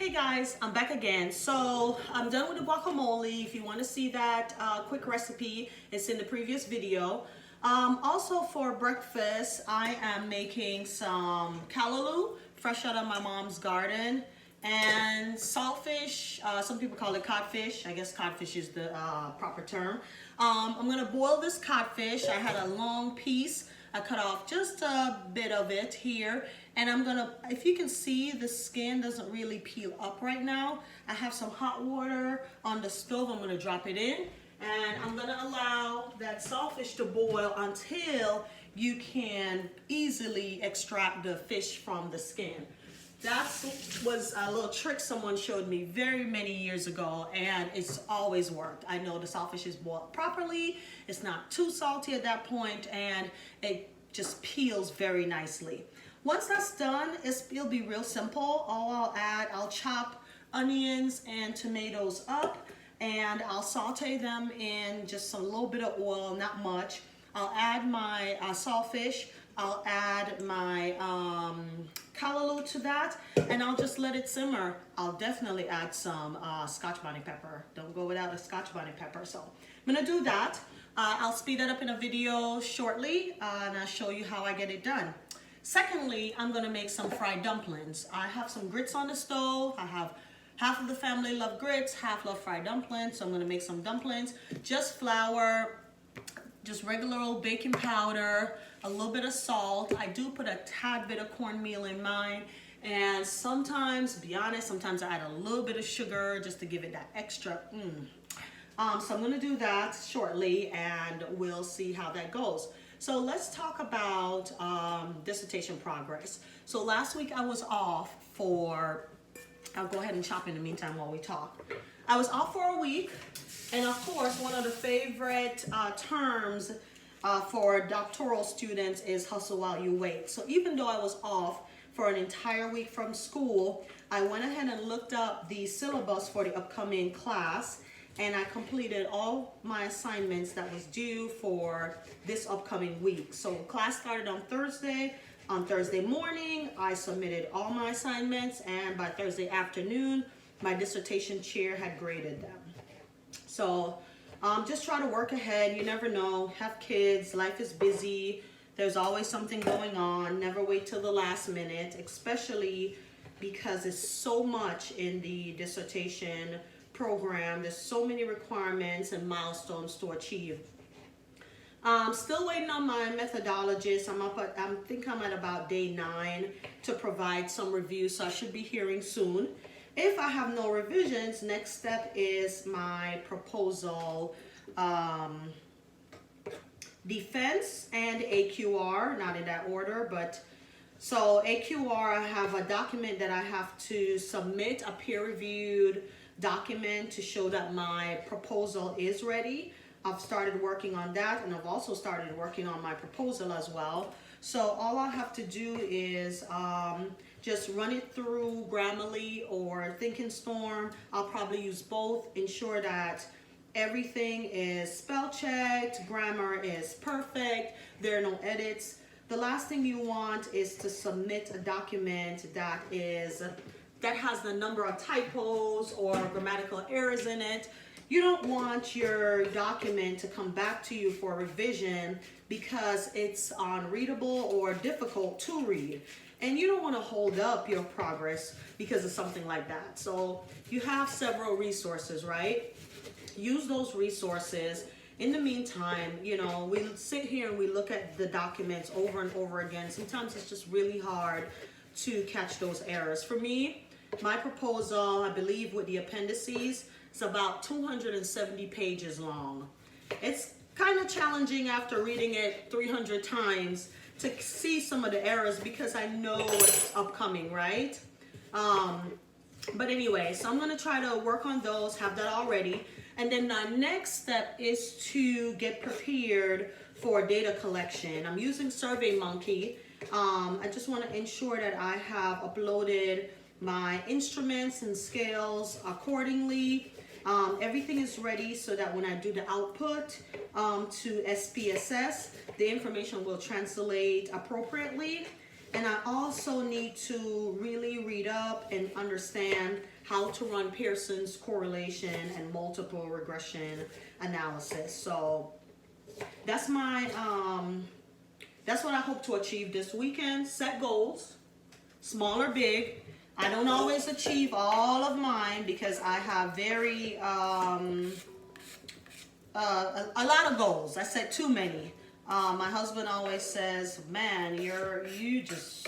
Hey guys, I'm back again. So I'm done with the guacamole. If you want to see that quick recipe, it's in the previous video. Also for breakfast, I am making some callaloo, fresh out of my mom's garden, and saltfish. Some people call it codfish. I guess codfish is the proper term. I'm gonna boil this codfish. I had a long piece. I cut off just a bit of it here, and I'm gonna, if you can see, the skin doesn't really peel up right now. I have some hot water on the stove. I'm gonna drop it in, and I'm gonna allow that saltfish to boil until you can easily extract the fish from the skin. That was a little trick someone showed me very many years ago, and it's always worked. I know the saltfish is boiled properly, it's not too salty at that point, and it just peels very nicely. Once that's done, it'll be real simple. All I'll chop onions and tomatoes up, and I'll saute them in just a little bit of oil, not much. I'll add my saltfish. I'll add my callaloo to that, and I'll just let it simmer. I'll definitely add some Scotch bonnet pepper. Don't go without a Scotch bonnet pepper. So I'm gonna do that. I'll speed that up in a video shortly, and I'll show you how I get it done. Secondly, I'm gonna make some fried dumplings. I have some grits on the stove. I have half of the family love grits, half love fried dumplings, so I'm gonna make some dumplings. Just flour, just regular old baking powder, a little bit of salt. I do put a tad bit of cornmeal in mine, and sometimes, to be honest, sometimes I add a little bit of sugar just to give it that extra so I'm gonna do that shortly, and we'll see how that goes. So let's talk about dissertation progress. So last week I was off for, I'll go ahead and chop in the meantime while we talk. I was off for a week, and of course, one of the favorite terms for doctoral students is hustle while you wait. So even though I was off for an entire week from school, I went ahead and looked up the syllabus for the upcoming class, and I completed all my assignments that was due for this upcoming week. So class started on Thursday. On Thursday morning, I submitted all my assignments, and by Thursday afternoon, my dissertation chair had graded them. So just try to work ahead. You never know. Have kids. Life is busy. There's always something going on. Never wait till the last minute, especially because there's so much in the dissertation program. There's so many requirements and milestones to achieve. I'm still waiting on my methodologist. I think I'm at about day 9 to provide some reviews, so I should be hearing soon. If I have no revisions, next step is my proposal defense and AQR, not in that order, but so AQR, I have a document that I have to submit, a peer-reviewed document to show that my proposal is ready. I've started working on that, and I've also started working on my proposal as well. So all I have to do is just run it through Grammarly or Thinkinstorm. I'll probably use both, ensure that everything is spell checked, grammar is perfect, there are no edits. The last thing you want is to submit a document that has the number of typos or grammatical errors in it. You don't want your document to come back to you for revision because it's unreadable or difficult to read. And you don't want to hold up your progress because of something like that. So you have several resources, right? Use those resources. In the meantime, you know, we sit here and we look at the documents over and over again. Sometimes it's just really hard to catch those errors. For me, my proposal, I believe with the appendices, it's about 270 pages long. It's kind of challenging after reading it 300 times to see some of the errors because I know what's upcoming, right? But anyway, so I'm gonna try to work on those, have that all ready. And then the next step is to get prepared for data collection. I'm using SurveyMonkey. I just wanna ensure that I have uploaded my instruments and scales accordingly. Everything is ready so that when I do the output to SPSS, the information will translate appropriately. And I also need to really read up and understand how to run Pearson's correlation and multiple regression analysis. So that's my that's what I hope to achieve this weekend. Set goals, small or big. I don't always achieve all of mine because I have very a lot of goals. I set too many. My husband always says, man, you just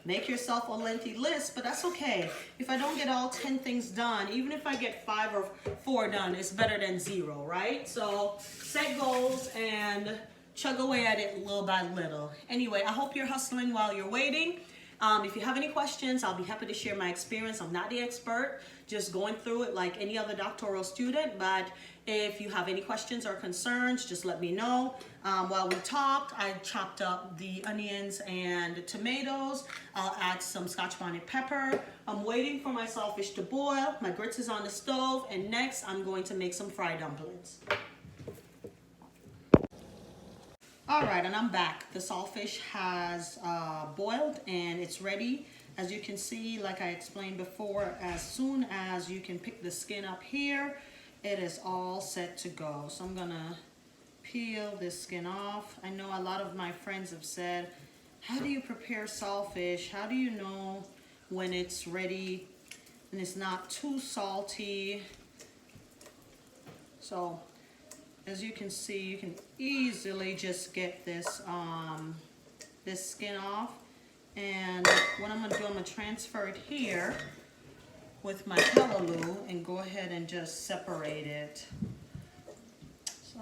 make yourself a lengthy list, but that's okay. If I don't get all 10 things done, even if I get 5 or 4 done, it's better than 0, right? So set goals and chug away at it little by little. Anyway, I hope you're hustling while you're waiting. If you have any questions, I'll be happy to share my experience. I'm not the expert, just going through it like any other doctoral student. But if you have any questions or concerns, just let me know. While we talked, I chopped up the onions and tomatoes. I'll add some Scotch bonnet pepper. I'm waiting for my saltfish to boil. My grits is on the stove. And next, I'm going to make some fried dumplings. All right, and I'm back. The saltfish has boiled and it's ready. As you can see, like I explained before, as soon as you can pick the skin up here, it is all set to go. So I'm gonna peel this skin off. I know a lot of my friends have said, how do you prepare saltfish? How do you know when it's ready and it's not too salty? So as you can see, you can easily just get this this skin off. And what I'm gonna do, I'm gonna transfer it here with my Callaloo and go ahead and just separate it. So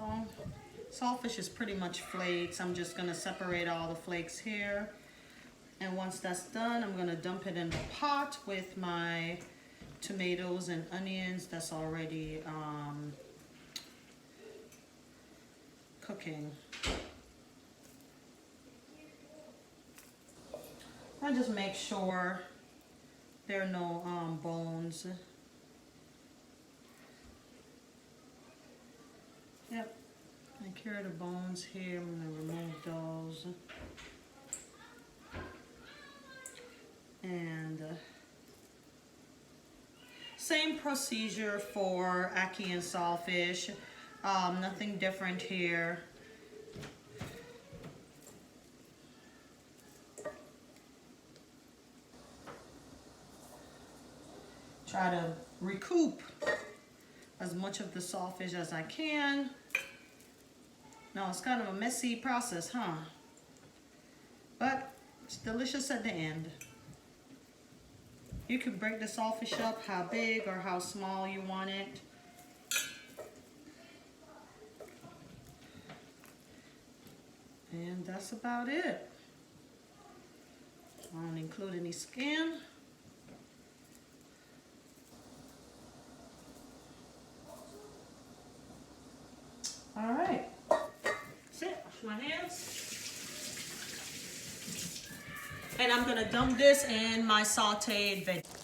saltfish is pretty much flakes. I'm just gonna separate all the flakes here. And once that's done, I'm gonna dump it in the pot with my tomatoes and onions that's already cooking. I just make sure there are no bones. Yep, I cure the bones here. I'm gonna remove those. And same procedure for ackee and saltfish. Nothing different here. Try to recoup as much of the saltfish as I can. Now it's kind of a messy process, huh? But it's delicious at the end. You can break the saltfish up how big or how small you want it. And that's about it. I don't include any skin. All right, that's it. Wash my hands. And I'm gonna dump this in my sauteed veggies.